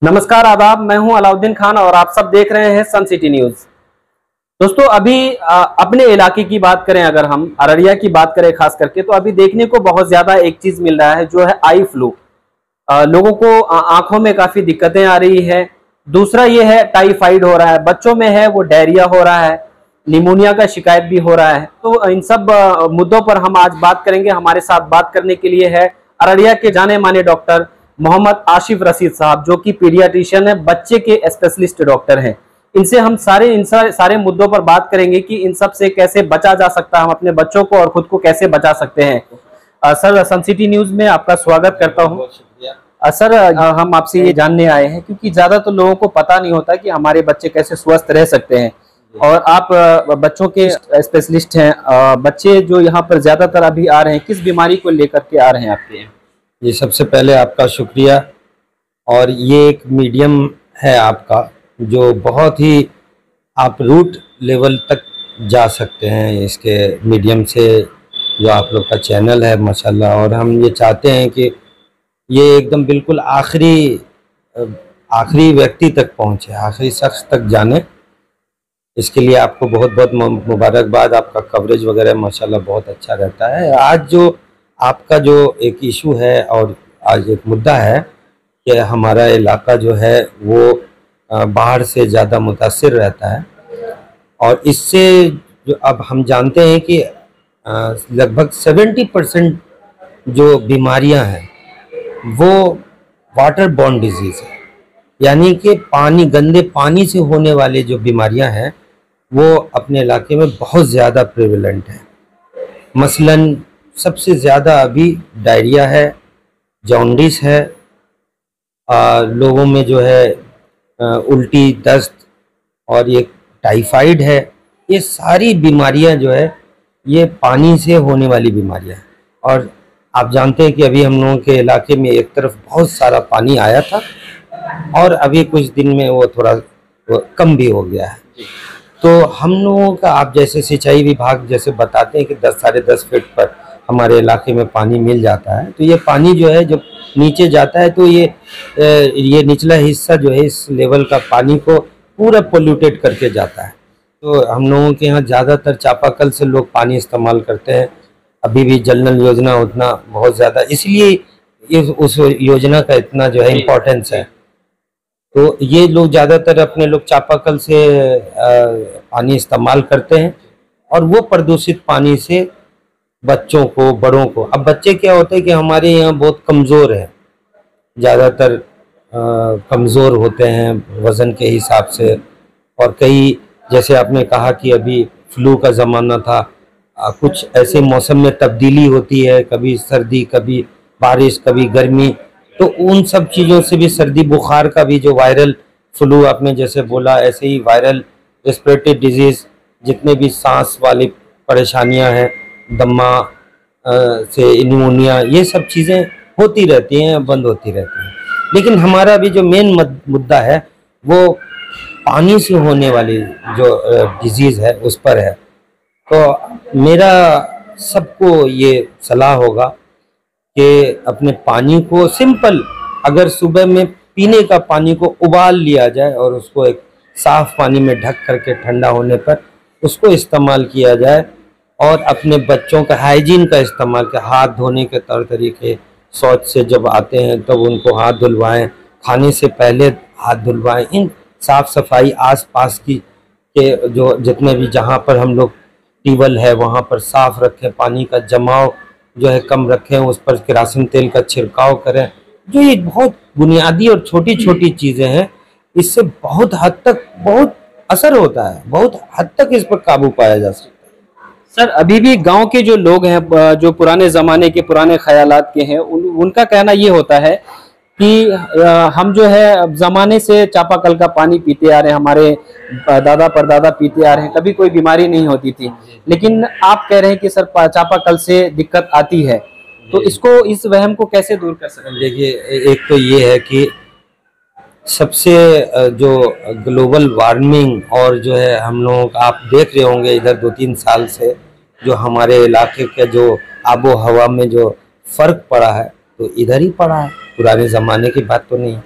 नमस्कार आदाब, मैं हूं अलाउद्दीन खान और आप सब देख रहे हैं सन सिटी न्यूज। दोस्तों अभी अपने इलाके की बात करें, अगर हम अररिया की बात करें खास करके, तो अभी देखने को बहुत ज्यादा एक चीज मिल रहा है जो है आई फ्लू। लोगों को आंखों में काफी दिक्कतें आ रही है। दूसरा ये है टाइफाइड हो रहा है, बच्चों में है वो डायरिया हो रहा है, निमोनिया का शिकायत भी हो रहा है। तो इन सब मुद्दों पर हम आज बात करेंगे। हमारे साथ बात करने के लिए है अररिया के जाने माने डॉक्टर मोहम्मद आशिफ रशीद साहब, जो कि पीडियाट्रिशियन है, बच्चे के स्पेशलिस्ट डॉक्टर हैं। इनसे हम इन सारे मुद्दों पर बात करेंगे कि इन सब से कैसे बचा जा सकता है, हम अपने बच्चों को और खुद को कैसे बचा सकते हैं। सर, सन सिटी न्यूज में आपका स्वागत करता हूं। सर, हम आपसे ये जानने आए हैं क्योंकि ज्यादातर लोगों को पता नहीं होता कि हमारे बच्चे कैसे स्वस्थ रह सकते हैं, और आप बच्चों के स्पेशलिस्ट हैं। बच्चे जो यहाँ पर ज्यादातर अभी आ रहे हैं, किस बीमारी को लेकर के आ रहे हैं आपके? ये सबसे पहले आपका शुक्रिया। और ये एक मीडियम है आपका जो बहुत ही आप रूट लेवल तक जा सकते हैं इसके मीडियम से, जो आप लोग का चैनल है माशाल्लाह। और हम ये चाहते हैं कि ये एकदम बिल्कुल आखिरी व्यक्ति तक पहुँचे, आखिरी शख्स तक जाने। इसके लिए आपको बहुत बहुत मुबारकबाद। आपका कवरेज वगैरह माशाल्लाह बहुत अच्छा रहता है। आज जो आपका जो एक इशू है और आज एक मुद्दा है कि हमारा इलाका जो है वो बाढ़ से ज़्यादा मुतासिर रहता है, और इससे जो अब हम जानते हैं कि लगभग 70% जो बीमारियां हैं वो वाटर बॉर्न डिजीज़ है, यानी कि गंदे पानी से होने वाले जो बीमारियां हैं वो अपने इलाके में बहुत ज़्यादा प्रेवलेंट है। मसलन सबसे ज़्यादा अभी डायरिया है, जॉन्डिस है, लोगों में जो है उल्टी, दस्त, और ये टाइफाइड है। ये सारी बीमारियां जो है ये पानी से होने वाली बीमारियां हैं। और आप जानते हैं कि अभी हम लोगों के इलाके में एक तरफ बहुत सारा पानी आया था और अभी कुछ दिन में वो थोड़ा कम भी हो गया है। तो हम लोगों का, आप जैसे सिंचाई विभाग जैसे बताते हैं कि 10 साढ़े 10 फीट पर हमारे इलाके में पानी मिल जाता है, तो ये पानी जो है जब नीचे जाता है तो ये निचला हिस्सा जो है इस लेवल का पानी को पूरा पोल्यूटेड करके जाता है। तो हम लोगों के यहाँ ज़्यादातर चापाकल से लोग पानी इस्तेमाल करते हैं। अभी भी जल नल योजना उतना बहुत ज़्यादा, इसलिए उस योजना का इतना जो है इम्पोर्टेंस है। तो ये लोग ज़्यादातर अपने लोग चापाकल से पानी इस्तेमाल करते हैं, और वो प्रदूषित पानी से बच्चों को, बड़ों को, अब बच्चे क्या होते हैं कि हमारे यहाँ बहुत कमज़ोर है, ज़्यादातर कमज़ोर होते हैं वज़न के हिसाब से। और कई, जैसे आपने कहा कि अभी फ्लू का ज़माना था, कुछ ऐसे मौसम में तब्दीली होती है, कभी सर्दी, कभी बारिश, कभी गर्मी, तो उन सब चीज़ों से भी, सर्दी बुखार का भी, जो वायरल फ्लू आपने जैसे बोला, ऐसे ही वायरल रेस्पिरेटरी डिजीज़, जितने भी सांस वाली परेशानियां हैं, दमा से निमोनिया, ये सब चीज़ें होती रहती हैं, बंद होती रहती हैं। लेकिन हमारा भी जो मेन मुद्दा है वो पानी से होने वाली जो डिजीज़ है उस पर है। तो मेरा सबको ये सलाह होगा कि अपने पानी को सिंपल, अगर सुबह में पीने का पानी को उबाल लिया जाए और उसको एक साफ़ पानी में ढक करके ठंडा होने पर उसको इस्तेमाल किया जाए, और अपने बच्चों का हाइजीन का इस्तेमाल कर, हाथ धोने के तौर तरीके, शौच से जब आते हैं तब उनको हाथ धुलवाएं, खाने से पहले हाथ धुलवाएं। इन साफ़ सफाई आसपास की के जो जितने भी जहाँ पर हम लोग ट्यूबवेल है वहाँ पर साफ़ रखें, पानी का जमाव जो है कम रखें, उस पर केरासिन तेल का छिड़काव करें। जो ये बहुत बुनियादी और छोटी छोटी चीज़ें हैं, इससे बहुत हद तक बहुत असर होता है, बहुत हद तक इस पर काबू पाया जा सकता है। सर, अभी भी गांव के जो लोग हैं, जो पुराने ज़माने के पुराने ख्यालात के हैं, उनका कहना ये होता है कि हम जो है ज़माने से चापाकल का पानी पीते आ रहे हैं, हमारे दादा परदादा पीते आ रहे हैं, कभी कोई बीमारी नहीं होती थी। लेकिन आप कह रहे हैं कि सर चापाकल से दिक्कत आती है, तो इस वहम को कैसे दूर कर सकते हैं? देखिए, एक तो ये है कि सबसे जो ग्लोबल वार्मिंग, और जो है हम लोग, आप देख रहे होंगे इधर 2-3 साल से जो हमारे इलाके के जो आबो हवा में जो फ़र्क पड़ा है, तो इधर ही पड़ा है, पुराने ज़माने की बात तो नहीं।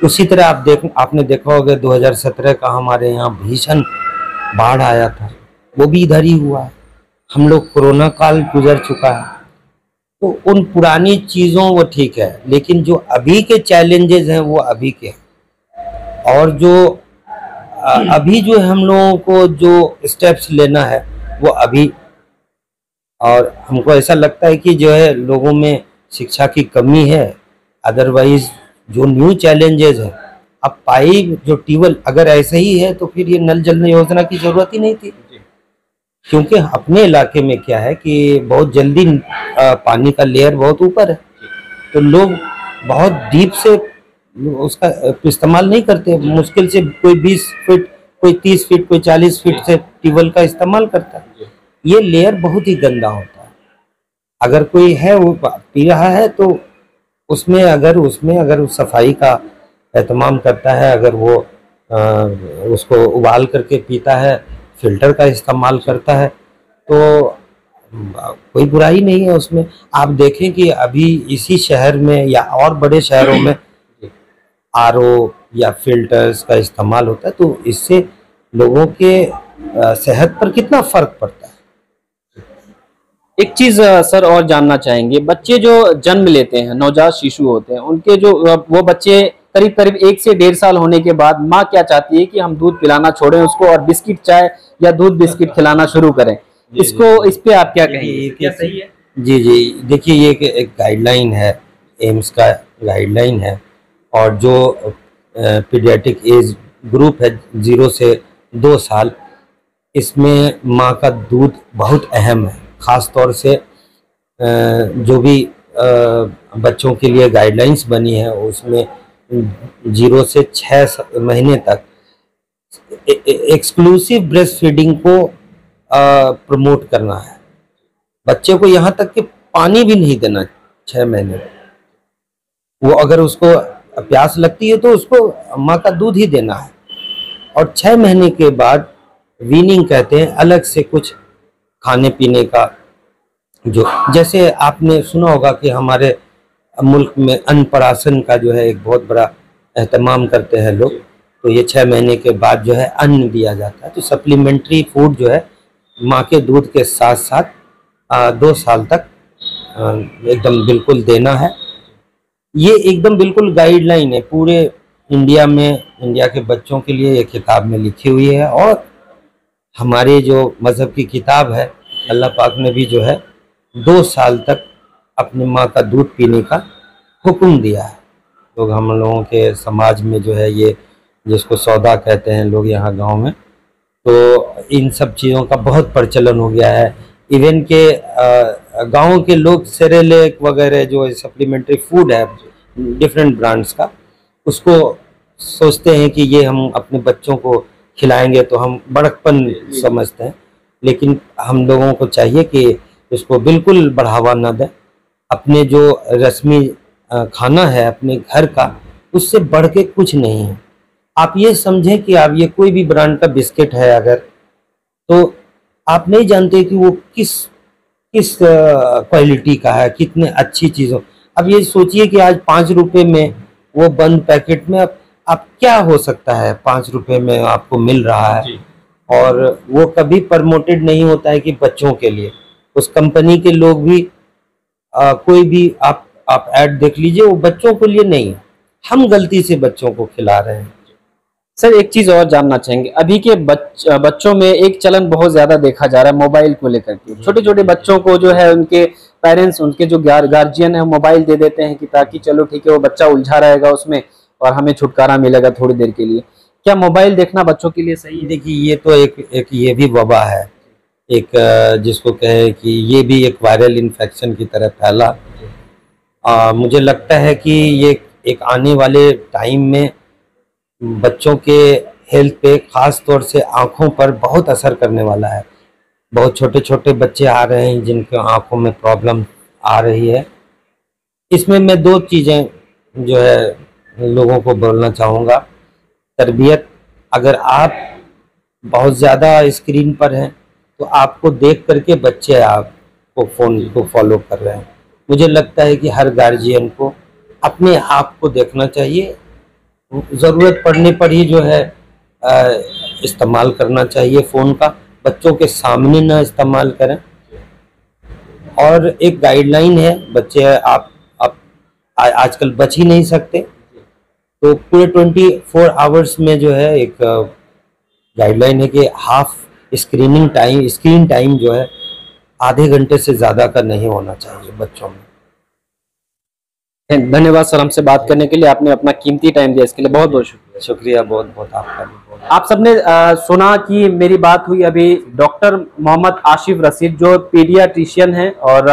उसी तरह आपने देखा होगा 2017 का हमारे यहाँ भीषण बाढ़ आया था, वो भी इधर ही हुआ है। हम लोग कोरोना काल गुजर चुका है। तो उन पुरानी चीज़ों वो ठीक है, लेकिन जो अभी के चैलेंजेस हैं वो अभी के हैं। और जो अभी जो हम लोगों को जो स्टेप्स लेना है वो अभी, और हमको ऐसा लगता है कि जो है लोगों में शिक्षा की कमी है। अदरवाइज जो न्यू चैलेंजेस है, अब पाइप जो ट्यूबवेल अगर ऐसे ही है तो फिर ये नल जल योजना की जरूरत ही नहीं थी। क्योंकि अपने इलाके में क्या है कि बहुत जल्दी पानी का लेयर बहुत ऊपर है, तो लोग बहुत डीप से उसका इस्तेमाल नहीं करते। मुश्किल से कोई 20 फीट, कोई 30 फीट, कोई 40 फीट से ट्यूबवेल का इस्तेमाल करता है। ये लेयर बहुत ही गंदा होता है। अगर कोई है वो पी रहा है तो उसमें अगर सफाई का एहतमाम करता है, अगर वो उसको उबाल करके पीता है, फिल्टर का इस्तेमाल करता है, तो कोई बुराई नहीं है उसमें। आप देखें कि अभी इसी शहर में या और बड़े शहरों में आरओ या फिल्टर्स का इस्तेमाल होता है, तो इससे लोगों के सेहत पर कितना फर्क पड़ता है। एक चीज सर और जानना चाहेंगे, बच्चे जो जन्म लेते हैं, नवजात शिशु होते हैं, उनके जो वो बच्चे करीब करीब 1 से 1.5 साल होने के बाद माँ क्या चाहती है कि हम दूध पिलाना छोड़ें उसको और बिस्किट चाय या दूध बिस्किट खिलाना शुरू करें। इस पे आप क्या कहेंगे, क्या सही है? जी, देखिए ये एक गाइडलाइन है, एम्स का गाइडलाइन है। और जो पीडियाट्रिक एज ग्रुप है 0 से 2 साल, इसमें माँ का दूध बहुत अहम है। ख़ास तौर से जो भी बच्चों के लिए गाइडलाइंस बनी है उसमें 0 से 6 महीने तक एक्सक्लूसिव ब्रेस्ट फीडिंग को प्रमोट करना है। बच्चे को यहाँ तक कि पानी भी नहीं देना 6 महीने। वो अगर उसको प्यास लगती है तो उसको माँ का दूध ही देना है। और 6 महीने के बाद वीनिंग कहते हैं, अलग से कुछ खाने पीने का, जो जैसे आपने सुना होगा कि हमारे मुल्क में अन्नप्राशन का जो है एक बहुत बड़ा एहतमाम करते हैं लोग। तो ये 6 महीने के बाद जो है अन्न दिया जाता है। तो सप्लीमेंट्री फूड जो है माँ के दूध के साथ साथ 2 साल तक एकदम बिल्कुल देना है। ये एकदम बिल्कुल गाइडलाइन है पूरे इंडिया में। इंडिया के बच्चों के लिए ये किताब में लिखी हुई है। और हमारे जो मज़हब की किताब है, अल्लाह पाक ने भी जो है 2 साल तक अपनी माँ का दूध पीने का हुक्म दिया है। लोग हम लोगों के समाज में जो है ये जिसको सौदा कहते हैं लोग यहाँ गांव में, तो इन सब चीज़ों का बहुत प्रचलन हो गया है। इवन के गाँव के लोग सेरेलेक वगैरह जो सप्लीमेंट्री फूड है डिफरेंट ब्रांड्स का, उसको सोचते हैं कि ये हम अपने बच्चों को खिलाएंगे तो हम बड़कपन समझते हैं। लेकिन हम लोगों को चाहिए कि इसको बिल्कुल बढ़ावा ना दें। अपने जो रस्मी खाना है अपने घर का, उससे बढ़ के कुछ नहीं है। आप ये समझें कि आप ये कोई भी ब्रांड का बिस्किट है अगर, तो आप नहीं जानते कि वो किस क्वालिटी का है, कितने अच्छी चीज़ों। अब ये सोचिए कि आज 5 रुपए में वो बंद पैकेट में आप क्या हो सकता है 5 रुपए में आपको मिल रहा है। और वो कभी प्रमोटेड नहीं होता है कि बच्चों के लिए। उस कंपनी के लोग भी कोई भी आप ऐड देख लीजिए, वो बच्चों के लिए नहीं है। हम गलती से बच्चों को खिला रहे हैं। सर एक चीज और जानना चाहेंगे, अभी के बच्चों में एक चलन बहुत ज्यादा देखा जा रहा है मोबाइल को लेकर के। छोटे छोटे बच्चों को जो है उनके पेरेंट्स, उनके जो गार्जियन है मोबाइल दे देते हैं कि ताकि चलो ठीक है वो बच्चा उलझा रहेगा उसमें और हमें छुटकारा मिलेगा थोड़ी देर के लिए। क्या मोबाइल देखना बच्चों के लिए सही है? देखिए ये तो एक ये भी वबा है, एक जिसको कहे कि ये भी एक वायरल इन्फेक्शन की तरह फैला। मुझे लगता है कि ये एक आने वाले टाइम में बच्चों के हेल्थ पे ख़ास तौर से आँखों पर बहुत असर करने वाला है। बहुत छोटे छोटे बच्चे आ रहे हैं जिनके आँखों में प्रॉब्लम आ रही है। इसमें मैं 2 चीज़ें जो है लोगों को बोलना चाहूँगा। तरबियत, अगर आप बहुत ज़्यादा स्क्रीन पर हैं तो आपको देख करके बच्चे आपको फ़ोन को फॉलो कर रहे हैं। मुझे लगता है कि हर गार्जियन को अपने आप को देखना चाहिए ज़रूरत पड़ने पर ही जो है इस्तेमाल करना चाहिए फ़ोन का, बच्चों के सामने ना इस्तेमाल करें। और एक गाइडलाइन है, बच्चे आप आजकल बच ही नहीं सकते, तो पूरे 24 आवर्स में जो है एक गाइडलाइन है कि हाफ स्क्रीन टाइम जो है आधे घंटे से ज़्यादा का नहीं होना चाहिए बच्चों में। धन्यवाद सर, हमसे बात करने के लिए, आपने अपना कीमती टाइम दिया, इसके लिए बहुत बहुत शुक्रिया। शुक्रिया बहुत बहुत आपका भी। आप सबने सुना कि मेरी बात हुई अभी डॉक्टर मोहम्मद आशिफ रशीद, जो पीडियाट्रिशियन हैं और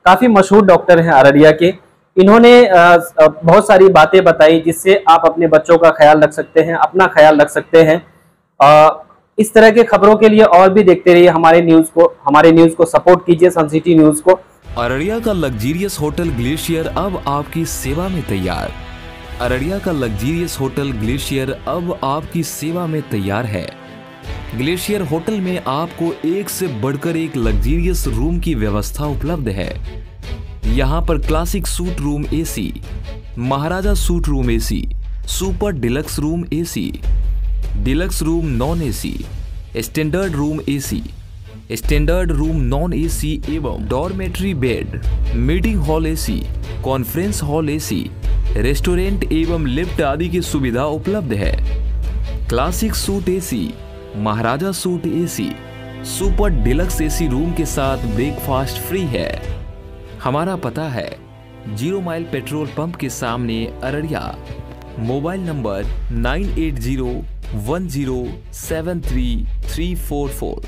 काफ़ी मशहूर डॉक्टर हैं अररिया के। इन्होंने बहुत सारी बातें बताई जिससे आप अपने बच्चों का ख्याल रख सकते हैं, अपना ख्याल रख सकते हैं। इस तरह के खबरों के लिए और भी देखते रहिए हमारे न्यूज़ को सपोर्ट कीजिए, सन सिटी न्यूज़ को। अररिया का लग्जीरियस होटल ग्लेशियर अब आपकी सेवा में तैयार। अररिया का लग्जीरियस होटल ग्लेशियर अब आपकी सेवा में तैयार है। ग्लेशियर होटल में आपको एक से बढ़कर एक लग्जीरियस रूम की व्यवस्था उपलब्ध है। यहाँ पर classic suite room AC, Maharaja suite room AC, super deluxe room AC, deluxe room non AC, standard room AC, standard room non AC एवं dormitory bed, meeting hall AC, conference hall AC, restaurant एवं lift आदि की सुविधा उपलब्ध है। Classic suite AC, Maharaja suite AC, super deluxe AC room के साथ breakfast free है। हमारा पता है 0 माइल पेट्रोल पंप के सामने अररिया। Mobile number 9801073344।